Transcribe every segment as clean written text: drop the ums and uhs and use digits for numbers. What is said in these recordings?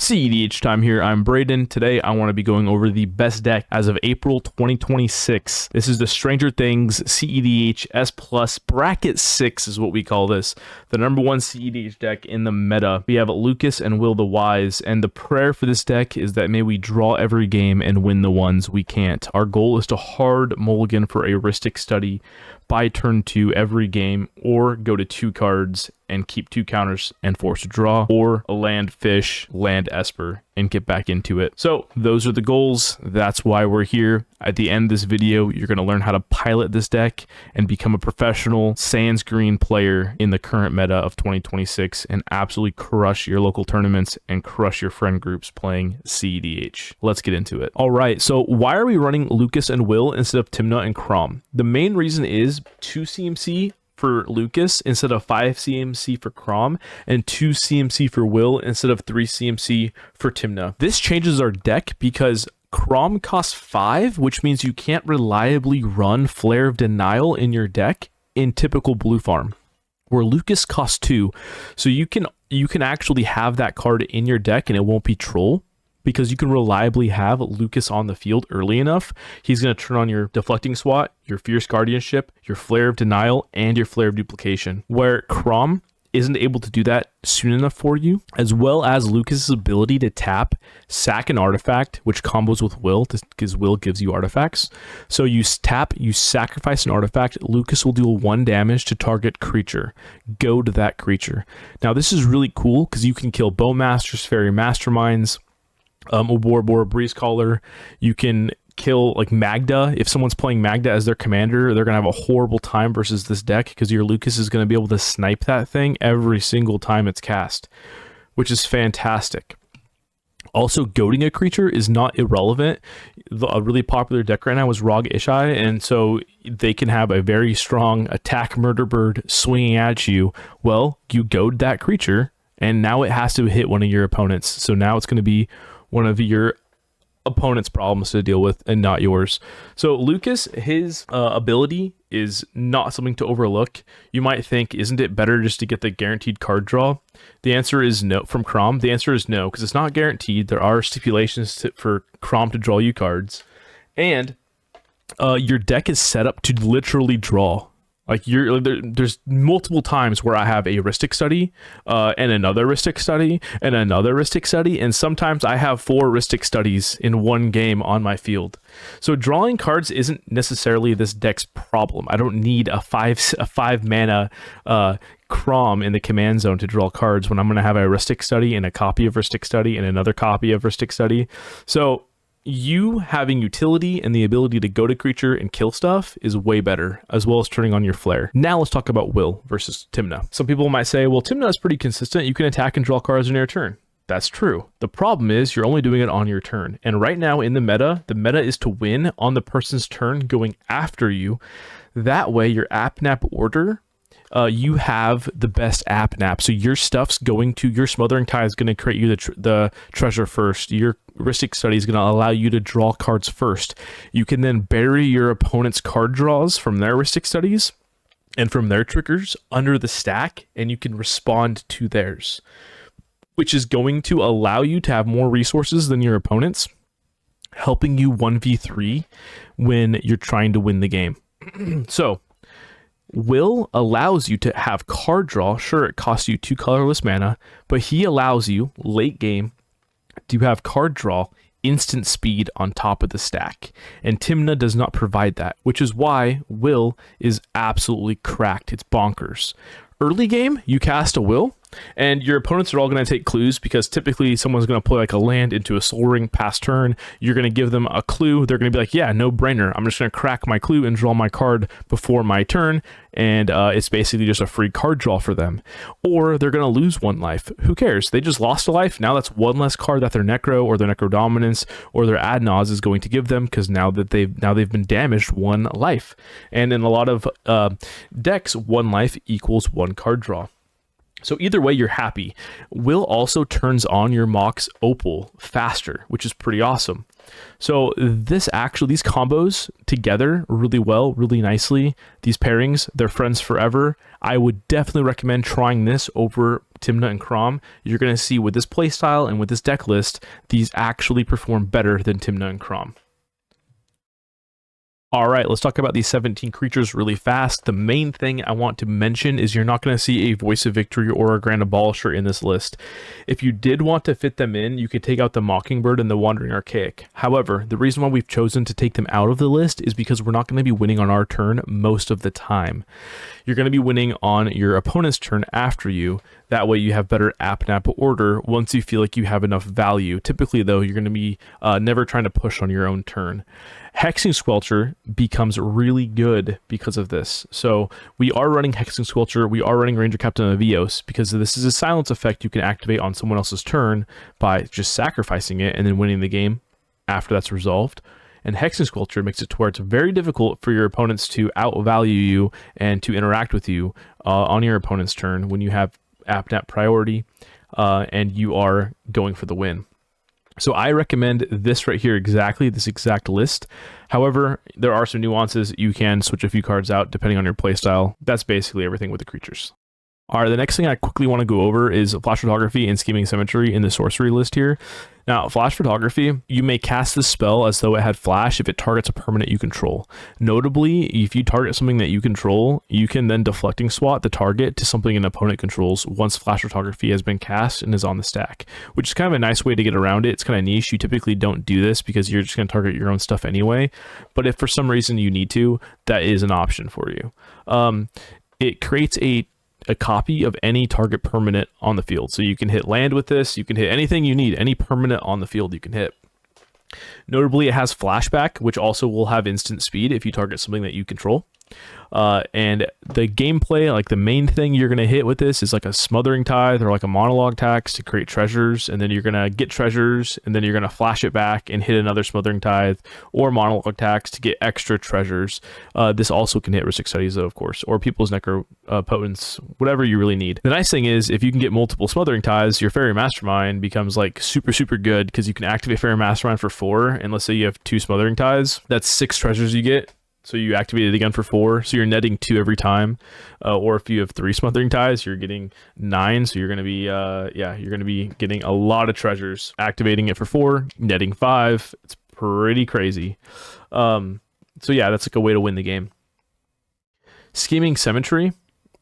CEDH time here. I'm Braden. Today I want to be going over the best deck as of April 2026. This is the Stranger Things CEDH S Plus Bracket 6 is what we call this. The number one CEDH deck in the meta. We have Lucas and Will the Wise, and the prayer for this deck is that may we draw every game and win the ones we can't. Our goal is to hard mulligan for a Ristic Study by turn 2 every game, or go to 2 cards and keep 2 counters and force a draw, or a land fish, land Esper, and get back into it. So those are the goals. That's why we're here. At the end of this video, you're going to learn how to pilot this deck and become a professional Sans Green player in the current meta of 2026 and absolutely crush your local tournaments and crush your friend groups playing CEDH. Let's get into it. All right, so why are we running Lucas and Will instead of Timna and Crom? The main reason is 2 CMC for Lucas instead of 5 CMC for Crom, and 2 CMC for Will instead of 3 CMC for Timna. This changes our deck because Crom costs 5, which means you can't reliably run Flare of Denial in your deck in typical blue farm, where Lucas costs 2. So you can actually have that card in your deck and it won't be troll, because you can reliably have Lucas on the field early enough. He's going to turn on your Deflecting Swat, your Fierce Guardianship, your Flare of Denial, and your Flare of Duplication, where Crom isn't able to do that soon enough for you, as well as Lucas's ability to tap, sack an artifact, which combos with Will, because Will gives you artifacts. So you tap, you sacrifice an artifact, Lucas will deal 1 damage to target creature. Go to that creature. Now this is really cool, because you can kill Bowmasters, Fairy Masterminds, a Warboar, Breeze Caller. You can kill like Magda. If someone's playing Magda as their commander, they're gonna have a horrible time versus this deck, because your Lucas is gonna be able to snipe that thing every single time it's cast, which is fantastic. Also, goading a creature is not irrelevant. A really popular deck right now is Rog Ishai, and so they can have a very strong attack murder bird swinging at you. Well, you goad that creature, and now it has to hit one of your opponents. So now it's going to be one of your opponent's problems to deal with and not yours. So Lucas, his ability is not something to overlook. You might think, isn't it better just to get the guaranteed card draw? The answer is no. From Crom, the answer is no, because it's not guaranteed. There are stipulations for Crom to draw you cards, and your deck is set up to literally draw. Like there's multiple times where I have a Ristic Study, and another Ristic Study, and another Ristic Study, and sometimes I have 4 Ristic Studies in one game on my field. So drawing cards isn't necessarily this deck's problem. I don't need a 5 mana Crom in the command zone to draw cards when I'm going to have a Ristic Study and a copy of Ristic Study and another copy of Ristic Study. So you having utility and the ability to go to creature and kill stuff is way better, as well as turning on your Flare. Now let's talk about Will versus Timna. Some people might say, well, Timna is pretty consistent. You can attack and draw cards on your turn. That's true. The problem is you're only doing it on your turn. And right now in the meta is to win on the person's turn going after you. That way your app nap order, you have the best app nap. So your stuff's going to, your Smothering Tide is going to create you the treasure first. Your Ristic Study is going to allow you to draw cards first. You can then bury your opponent's card draws from their Ristic Studies and from their triggers under the stack, and you can respond to theirs, which is going to allow you to have more resources than your opponents, helping you 1v3 when you're trying to win the game. So Will allows you to have card draw. Sure, it costs you 2 colorless mana, but he allows you late game to have card draw instant speed on top of the stack. And Timna does not provide that, which is why Will is absolutely cracked. It's bonkers. Early game, you cast a Will, and your opponents are all going to take clues, because typically someone's going to play like a land into a Soul Ring past turn. You're going to give them a clue. They're going to be like, yeah, no brainer. I'm just going to crack my clue and draw my card before my turn. And it's basically just a free card draw for them. Or they're going to lose 1 life. Who cares? They just lost a life. Now that's 1 less card that their Necro or their Necro Dominance or their Adnaz is going to give them, because now they've been damaged 1 life. And in a lot of decks, 1 life equals 1 card draw. So either way, you're happy. Will also turns on your Mox Opal faster, which is pretty awesome. So these combos together really well, really nicely. These pairings, they're friends forever. I would definitely recommend trying this over Timna and Crom, you're going to see with this playstyle and with this deck list, these actually perform better than Timna and Crom. All right, let's talk about these 17 creatures really fast. The main thing I want to mention is you're not going to see a Voice of Victory or a Grand Abolisher in this list. If you did want to fit them in, you could take out the Mockingbird and the Wandering Archaic. However, the reason why we've chosen to take them out of the list is because we're not going to be winning on our turn most of the time. You're going to be winning on your opponent's turn after you. That way you have better app-nap order once you feel like you have enough value. Typically, though, you're going to be never trying to push on your own turn. Hexing Squelcher becomes really good because of this. So we are running Hexing Squelcher, we are running Ranger Captain of Eos, because this is a silence effect you can activate on someone else's turn by just sacrificing it and then winning the game after that's resolved. And Hexing Squelcher makes it to where it's very difficult for your opponents to outvalue you and to interact with you on your opponent's turn when you have app-nap priority and you are going for the win. So I recommend this right here, this exact list. However, there are some nuances. You can switch a few cards out depending on your playstyle. That's basically everything with the creatures. All right, the next thing I quickly want to go over is Flash Photography and Scheming Symmetry in the sorcery list here. Now, Flash Photography, you may cast this spell as though it had flash if it targets a permanent you control. Notably, if you target something that you control, you can then deflecting swat the target to something an opponent controls once Flash Photography has been cast and is on the stack, which is kind of a nice way to get around it. It's kind of niche. You typically don't do this because you're just going to target your own stuff anyway. But if for some reason you need to, that is an option for you. It creates a copy of any target permanent on the field. So you can hit land with this, you can hit anything you need, any permanent on the field you can hit. Notably, it has flashback, which also will have instant speed if you target something that you control. And the gameplay, like the main thing you're going to hit with this is like a Smothering Tithe or like a Monologue Tax to create treasures, and then you're going to get treasures, and then you're going to flash it back and hit another Smothering Tithe or Monologue Tax to get extra treasures. This also can hit Ristic Studies, though, of course, or People's Necropotence, whatever you really need. The nice thing is, if you can get multiple Smothering Tithes, your Fairy Mastermind becomes like super good, because you can activate Fairy Mastermind for 4, and let's say you have 2 Smothering Tithes, that's 6 treasures you get. So you activate it again for 4, so you're netting 2 every time. Or if you have 3 Smothering Tithes, you're getting 9, so you're going to be, you're going to be getting a lot of treasures. Activating it for 4, netting 5, it's pretty crazy. So yeah, that's like a way to win the game. Scheming Symmetry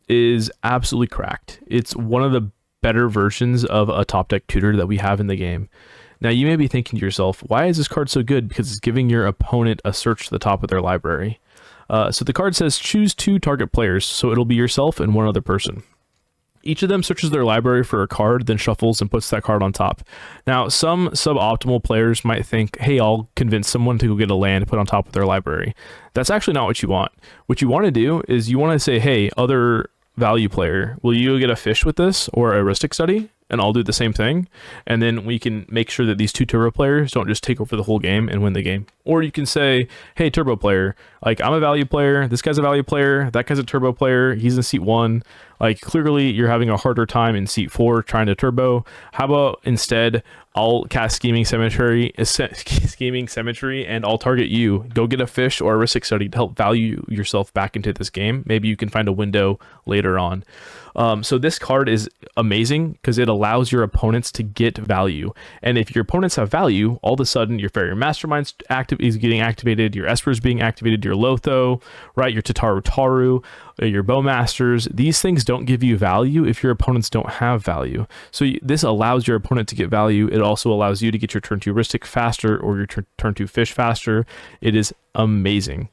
is absolutely cracked. It's one of the better versions of a top deck tutor that we have in the game. Now, you may be thinking to yourself, why is this card so good? Because it's giving your opponent a search to the top of their library. So the card says choose 2 target players, so it'll be yourself and one other person. Each of them searches their library for a card, then shuffles and puts that card on top. Now, some suboptimal players might think, hey, I'll convince someone to go get a land put on top of their library. That's actually not what you want. What you want to do is you want to say, hey, other value player, will you get a fish with this or a Ristic Study? And I'll do the same thing, and then we can make sure that these 2 turbo players don't just take over the whole game and win the game. Or you can say, hey, turbo player, like, I'm a value player, this guy's a value player, that guy's a turbo player, he's in seat 1. Like, clearly you're having a harder time in seat 4 trying to turbo. How about instead I'll cast Scheming Symmetry, and I'll target you. Go get a fish or a Ristic Study to help value yourself back into this game. Maybe you can find a window later on. So this card is amazing because it allows your opponents to get value. And if your opponents have value, all of a sudden your Fairy Mastermind's is getting activated, your Esper's being activated, your Lotho, right? Your Taru, your Bowmasters. These things don't give you value if your opponents don't have value. So this allows your opponent to get value. It also allows you to get your turn 2 Ristic faster or your turn 2 Fish faster. It is amazing.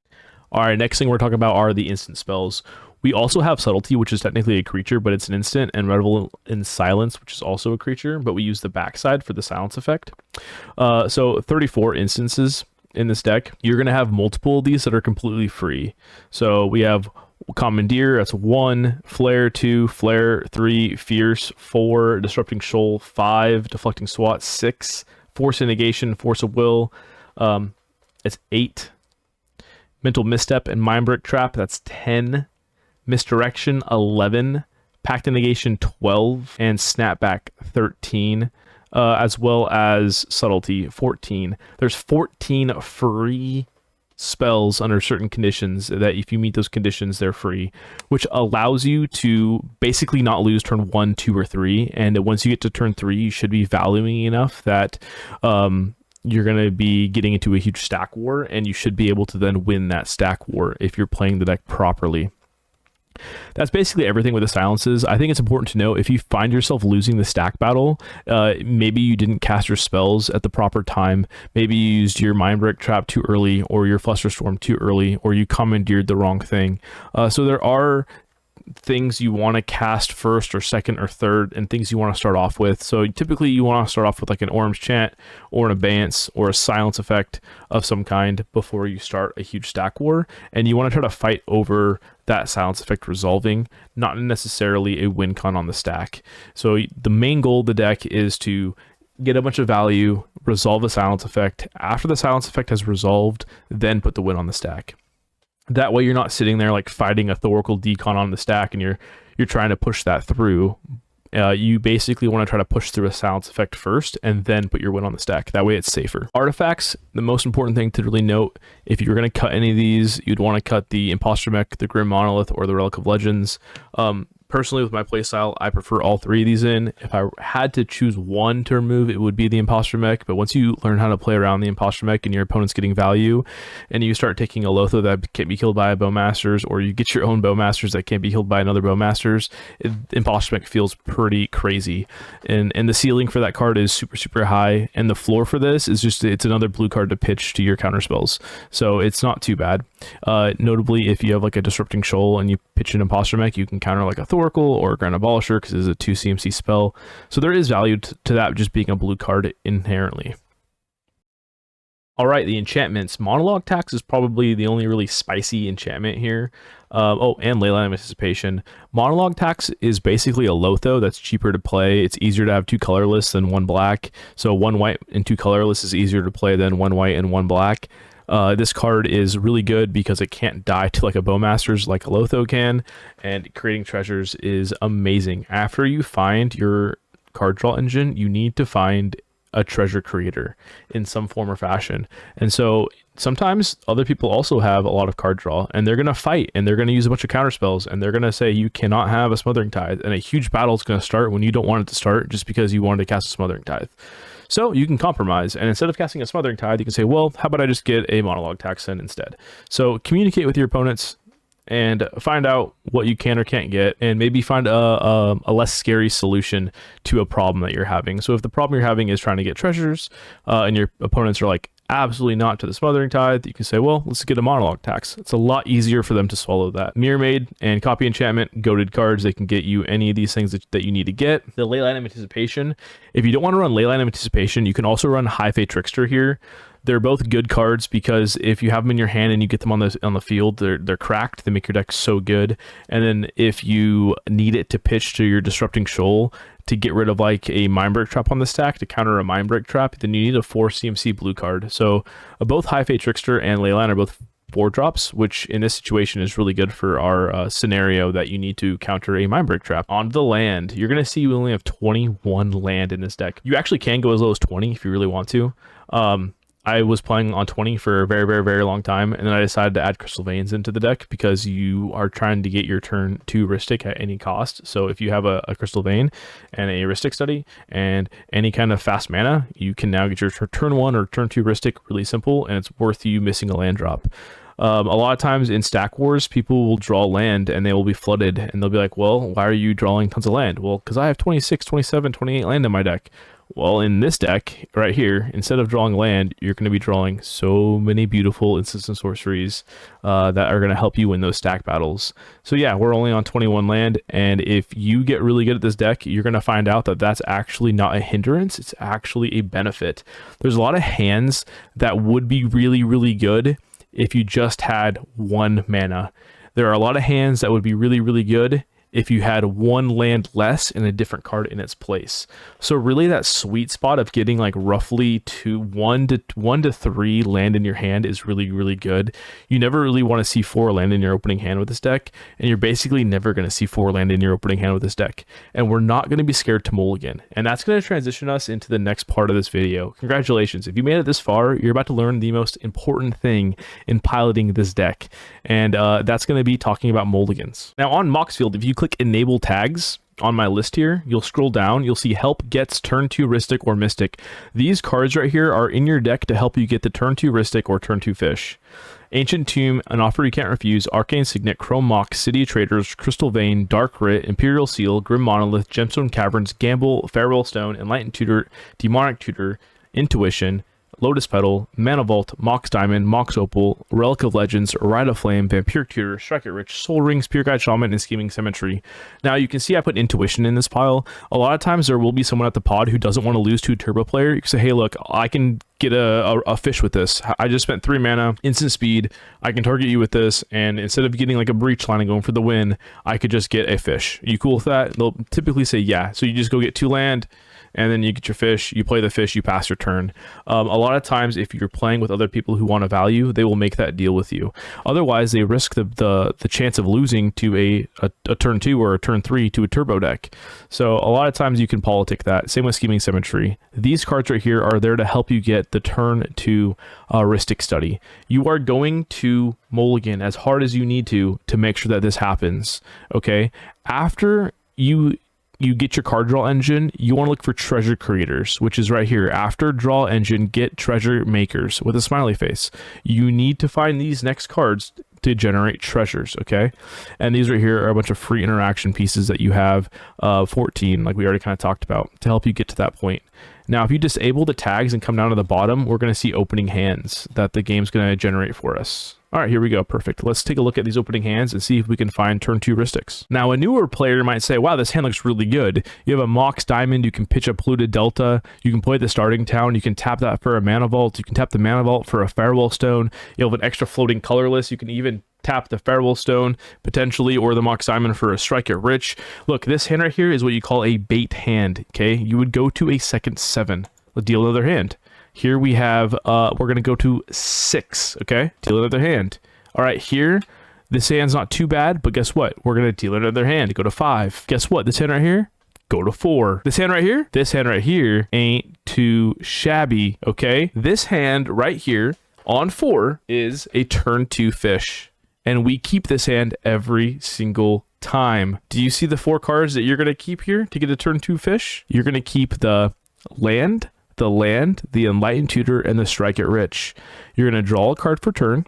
All right, next thing we're talking about are the instant spells. We also have Subtlety, which is technically a creature, but it's an instant, and Revel in Silence, which is also a creature, but we use the backside for the silence effect. So 34 instances in this deck. You're going to have multiple of these that are completely free. So we have Commandeer, that's 1, Flare 2, Flare 3, Fierce 4, Disrupting Shoal 5, Deflecting Swat 6, Force of Negation, Force of Will, it's 8, Mental Misstep and Mindbreak Trap, that's 10, Misdirection 11, Pact of Negation 12, and Snapback 13, as well as Subtlety 14. There's 14 free spells under certain conditions that if you meet those conditions, they're free, which allows you to basically not lose turn 1, 2, or 3. And once you get to turn 3, you should be valuing enough that you're going to be getting into a huge stack war, and you should be able to then win that stack war if you're playing the deck properly. That's basically everything with the silences. I think it's important to know if you find yourself losing the stack battle, maybe you didn't cast your spells at the proper time, maybe you used your Mindbreak Trap too early, or your Flusterstorm too early, or you commandeered the wrong thing. So there are things you want to cast first or second or third, and things you want to start off with. So typically you want to start off with like an Orim's Chant or an Abeyance or a silence effect of some kind before you start a huge stack war, and you want to try to fight over that silence effect resolving, not necessarily a win con on the stack. So the main goal of the deck is to get a bunch of value, resolve the silence effect. After the silence effect has resolved, then put the win on the stack. That way you're not sitting there like fighting a Thoracle decon on the stack and you're trying to push that through. You basically want to try to push through a silence effect first and then put your win on the stack. That way it's safer. Artifacts, the most important thing to really note, if you're going to cut any of these, you'd want to cut the Imposter Mech, the Grim Monolith, or the Relic of Legends. Personally, with my playstyle, I prefer all three of these in. If I had to choose one to remove, it would be the Imposter Mech. But once you learn how to play around the Imposter Mech and your opponent's getting value, and you start taking a Lotho that can't be killed by a Bowmasters, or you get your own Bowmasters that can't be killed by another Bowmasters, Imposter Mech feels pretty crazy. And the ceiling for that card is super, super high. And the floor for this is just, it's another blue card to pitch to your counter spells. So it's not too bad. Notably, if you have like a Disrupting Shoal and you pitch an Imposter Mech, you can counter like a Thor or Grand Abolisher because it's a 2 CMC spell. So there is value to that just being a blue card inherently. All right, the enchantments. Monologue Tax is probably the only really spicy enchantment here. And Leyline of Anticipation. Monologue Tax is basically a Lotho that's cheaper to play. It's easier to have 2 colorless than 1 black. So 1 white and 2 colorless is easier to play than 1 white and 1 black. This card is really good because it can't die to like a Bowmasters like a Lotho can, and creating treasures is amazing. After you find your card draw engine, you need to find a treasure creator in some form or fashion. And so sometimes other people also have a lot of card draw, and they're going to fight, and they're going to use a bunch of counter spells, and they're going to say you cannot have a Smothering Tithe, and a huge battle is going to start when you don't want it to start just because you wanted to cast a Smothering Tithe. So you can compromise, and instead of casting a Smothering Tithe, you can say, well, how about I just get a Monologue Tax in instead? So communicate with your opponents and find out what you can or can't get, and maybe find a less scary solution to a problem that you're having. So if the problem you're having is trying to get treasures, and your opponents are like, absolutely not to the Smothering Tithe, you can say, well, let's get a Monologue Tax. It's a lot easier for them to swallow that. Mirror Maid and Copy Enchantment, goated cards. They can get you any of these things that you need to get. The Leyline of Anticipation. If you don't want to run Leyline of Anticipation, you can also run High Fate Trickster here. They're both good cards because if you have them in your hand and you get them on the field, they're cracked. They make your deck so good. And then if you need it to pitch to your Disrupting Shoal to get rid of like a Mindbreak Trap on the stack to counter a Mindbreak Trap, then you need a 4 CMC blue card. So both High Fate Trickster and Leyline are both 4-drops, which in this situation is really good for our scenario that you need to counter a Mindbreak Trap. On the land, you're going to see you only have 21 land in this deck. You actually can go as low as 20 if you really want to. I was playing on 20 for a very, very, very long time, and then I decided to add Crystal Veins into the deck because you are trying to get your turn 2 Heuristic at any cost. So if you have a Crystal Vein and a Heuristic Study and any kind of fast mana, you can now get your turn 1 or turn 2 Heuristic really simple, and it's worth you missing a land drop. A lot of times in Stack Wars, people will draw land and they will be flooded, and they'll be like, well, why are you drawing tons of land? Well, because I have 26, 27, 28 land in my deck. Well, in this deck right here, instead of drawing land, you're going to be drawing so many beautiful instants and sorceries that are going to help you win those stack battles. So yeah, we're only on 21 land, and if you get really good at this deck, you're going to find out that that's actually not a hindrance, it's actually a benefit. There's a lot of hands that would be really, really good if you just had 1 mana. There are a lot of hands that would be really, really good if you had one land less and a different card in its place. So really that sweet spot of getting like roughly one to three land in your hand is really, really good. You never really want to see 4 land in your opening hand with this deck, and you're basically never going to see 4 land in your opening hand with this deck. And we're not going to be scared to mulligan. And that's going to transition us into the next part of this video. Congratulations. If you made it this far, you're about to learn the most important thing in piloting this deck. And that's going to be talking about mulligans. Now on Moxfield, if you click enable tags on my list here, you'll scroll down, you'll see help gets turn 2 Ristic or Mystic. These cards right here are in your deck to help you get the turn 2 Ristic or turn 2 Fish. Ancient Tomb, An Offer You Can't Refuse, Arcane Signet, Chrome Mox, City of Traders, Crystal Vein, Dark Writ, Imperial Seal, Grim Monolith, Gemstone Caverns, Gamble, Farewell Stone, Enlightened Tutor, Demonic Tutor, Intuition, Lotus Petal, Mana Vault, Mox Diamond, Mox Opal, Relic of Legends, Rite of Flame, Vampiric Tutor, Strike It Rich, Soul Ring, Spear Guide Shaman, and Scheming Cemetery. Now you can see I put Intuition in this pile. A lot of times there will be someone at the pod who doesn't want to lose to a turbo player. You can say, hey look, I can get a fish with this. I just spent 3 mana, instant speed, I can target you with this, and instead of getting like a breach line and going for the win, I could just get a fish. Are you cool with that? They'll typically say yeah. So you just go get 2 land, and then you get your fish, you play the fish, you pass your turn. A lot of times if you're playing with other people who want a value, they will make that deal with you. Otherwise they risk the chance of losing to a turn 2 or a turn 3 to a turbo deck. So a lot of times you can politic that. Same with Scheming Cemetery. These cards right here are there to help you get the turn 2 Ristic Study. You are going to mulligan as hard as you need to make sure that this happens. Okay, after you get your card draw engine, you want to look for treasure creators, which is right here. After draw engine, get treasure makers with a smiley face. You need to find these next cards to generate treasures, okay? And these right here are a bunch of free interaction pieces that you have, 14, like we already kind of talked about, to help you get to that point. Now, if you disable the tags and come down to the bottom, we're going to see opening hands that the game's going to generate for us. All right, here we go. Perfect. Let's take a look at these opening hands and see if we can find turn 2 Ristics. Now, a newer player might say, wow, this hand looks really good. You have a Mox Diamond. You can pitch a Polluted Delta. You can play the starting town. You can tap that for a Mana Vault. You can tap the Mana Vault for a Farewell Stone. You have an extra floating colorless. You can even tap the Farewell Stone potentially, or the Mox Diamond for a Strike It Rich. Look, this hand right here is what you call a bait hand, okay? You would go to a second 7. Let's deal another hand. Here we have, we're going to go to 6, okay? Deal another hand. All right, here, this hand's not too bad, but guess what? We're going to deal another hand, go to 5. Guess what? This hand right here, go to 4. This hand right here ain't too shabby, okay? This hand right here on 4 is a turn 2 fish, and we keep this hand every single time. Do you see the 4 cards that you're going to keep here to get a turn 2 fish? You're going to keep the land, the Enlightened Tutor, and the Strike It Rich. You're going to draw a card for turn.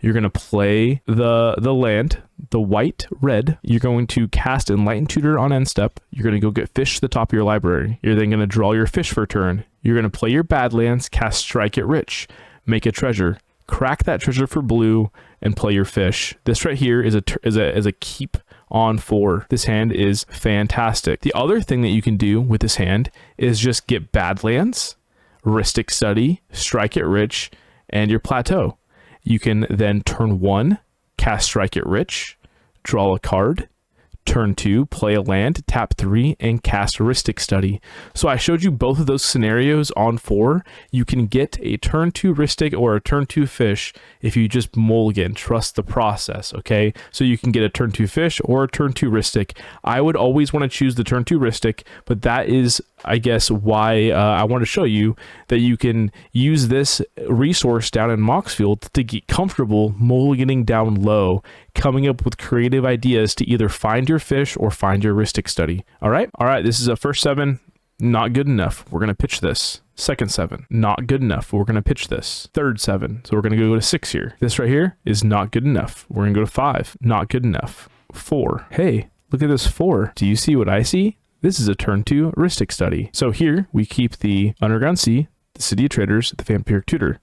You're going to play the land, the white, red. You're going to cast Enlightened Tutor on end step. You're going to go get fish to the top of your library. You're then going to draw your fish for turn. You're going to play your Badlands, cast Strike It Rich, make a treasure, crack that treasure for blue, and play your fish. This right here is a keep on 4. This hand is fantastic. The other thing that you can do with this hand is just get Badlands, Ristic Study, Strike It Rich, and your Plateau. You can then turn 1, cast Strike It Rich, draw a card, turn 2, play a land, tap 3, and cast Ristic Study. So I showed you both of those scenarios on 4. You can get a turn 2 Ristic or a turn 2 fish if you just mulligan. Trust the process, okay? So you can get a turn 2 fish or a turn 2 Ristic. I would always want to choose the turn 2 Ristic, but that is, I guess, why I want to show you that you can use this resource down in Moxfield to get comfortable mulliganing down low, coming up with creative ideas to either find your fish or find your Ristic Study. All right, this is a first 7, not good enough. We're going to pitch this. Second 7, not good enough. We're going to pitch this. Third 7, so we're going to go to 6 here. This right here is not good enough. We're going to go to 5, not good enough. 4, hey, look at this 4. Do you see what I see? This is a turn 2 Ristic Study. So here we keep the Underground Sea, the City of Traders, the Vampiric Tutor,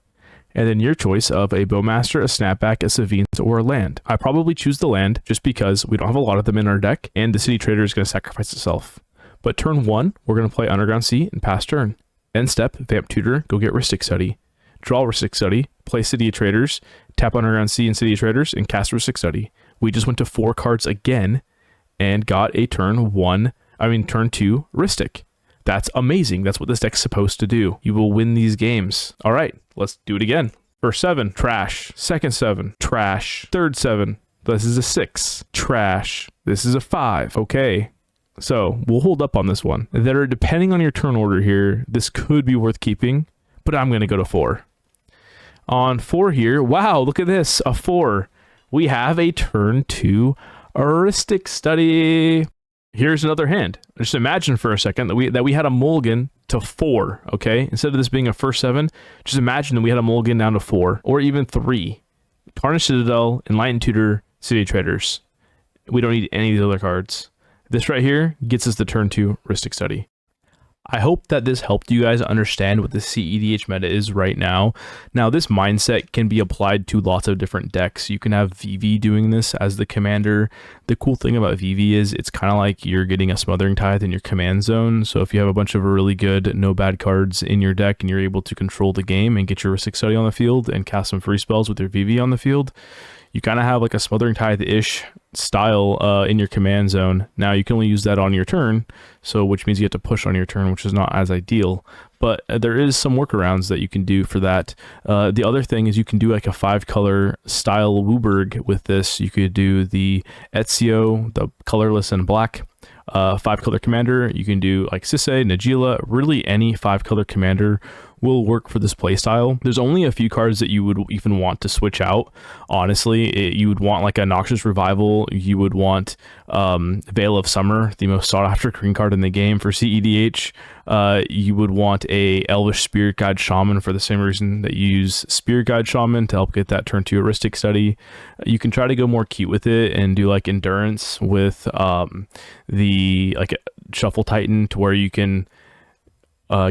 and then your choice of a Bowmaster, a Snapback, a Savines, or a land. I probably choose the land just because we don't have a lot of them in our deck, and the City Trader is going to sacrifice itself. But turn 1, we're going to play Underground Sea and pass turn. End step, Vamp Tutor, go get Ristic Study. Draw Ristic Study, play City of Traders, tap Underground Sea and City of Traders, and cast Ristic Study. We just went to 4 cards again, and got a turn 2 Ristic. That's amazing. That's what this deck's supposed to do. You will win these games. All right, let's do it again. First 7, trash. Second 7, trash. Third 7, this is a 6, trash. This is a 5. Okay. So we'll hold up on this one. Depending on your turn order here, this could be worth keeping, but I'm going to go to 4. On 4 here, wow, look at this, a 4. We have a turn 2 Heuristic Study. Here's another hand. Just imagine for a second that we had a mulligan to 4, okay? Instead of this being a first 7, just imagine that we had a mulligan down to 4, or even 3. Tarnished Citadel, Enlightened Tutor, City Traders. We don't need any of these other cards. This right here gets us the turn 2 Heuristic Study. I hope that this helped you guys understand what the CEDH meta is right now. Now, this mindset can be applied to lots of different decks. You can have VV doing this as the commander. The cool thing about VV is it's kind of like you're getting a Smothering Tithe in your command zone. So if you have a bunch of really good, no bad cards in your deck and you're able to control the game and get your Heuristic Study on the field and cast some free spells with your VV on the field, you kind of have like a Smothering Tithe-ish style in your command zone. Now you can only use that on your turn, so which means you have to push on your turn, which is not as ideal. But there is some workarounds that you can do for that. The other thing is you can do like a 5-color style Wooburg with this. You could do the Ezio, the colorless and black. 5-color commander. You can do like Sisse, Najila, really any 5-color commander will work for this playstyle. There's only a few cards that you would even want to switch out. Honestly, you would want like a Noxious Revival. You would want Veil of Summer, the most sought after green card in the game for CEDH. You would want a Elvish Spirit Guide Shaman for the same reason that you use Spirit Guide Shaman to help get that turn 2 Heuristic Study. You can try to go more cute with it and do like Endurance with the like Shuffle Titan, to where you can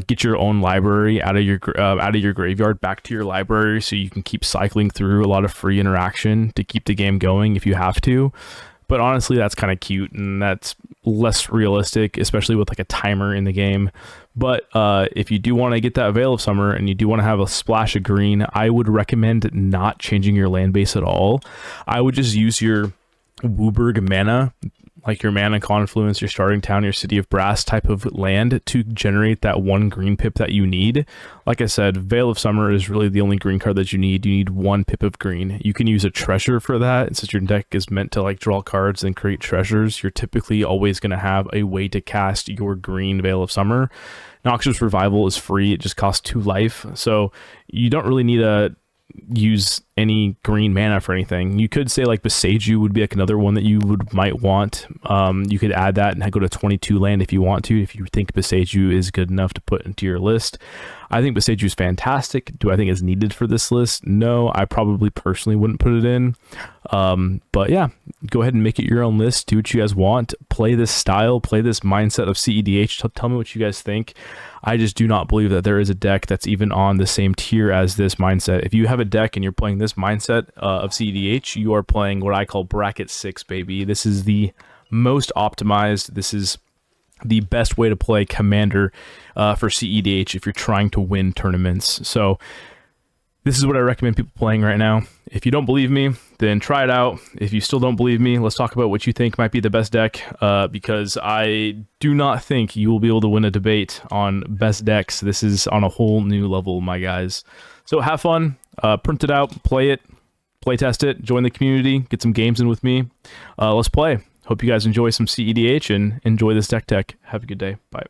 get your own library out of your graveyard back to your library, so you can keep cycling through a lot of free interaction to keep the game going if you have to. But honestly, that's kind of cute and that's less realistic, especially with like a timer in the game. But if you do want to get that Veil of Summer and you do want to have a splash of green, I would recommend not changing your land base at all. I would just use your Wooburg mana, like your Mana Confluence, your Starting Town, your City of Brass type of land to generate that 1 green pip that you need. Like I said, Veil of Summer is really the only green card that you need. You need 1 pip of green. You can use a treasure for that. And since your deck is meant to like draw cards and create treasures, you're typically always going to have a way to cast your green Veil of Summer. Noxious Revival is free. It just costs 2 life. So you don't really need to use any green mana for anything. You could say like Beseiju would be like another one that you might want. You could add that and go to 22 land if you want to, if you think Beseiju is good enough to put into your list. I think Beseiju is fantastic. Do I think it's needed for this list? No, I probably personally wouldn't put it in. But yeah, go ahead and make it your own list. Do what you guys want. Play this style, play this mindset of CEDH. Tell me what you guys think. I just do not believe that there is a deck that's even on the same tier as this mindset. If you have a deck and you're playing this mindset of CEDH, you are playing what I call bracket 6, baby. This is the most optimized. This is the best way to play commander for CEDH if you're trying to win tournaments. So this is what I recommend people playing right now. If you don't believe me, then try it out. If you still don't believe me, let's talk about what you think might be the best deck, because I do not think you will be able to win a debate on best decks. This is on a whole new level, my guys. So have fun, print it out, play it, play test it, join the community, get some games in with me. Let's play. Hope you guys enjoy some CEDH and enjoy this deck tech. Have a good day. Bye.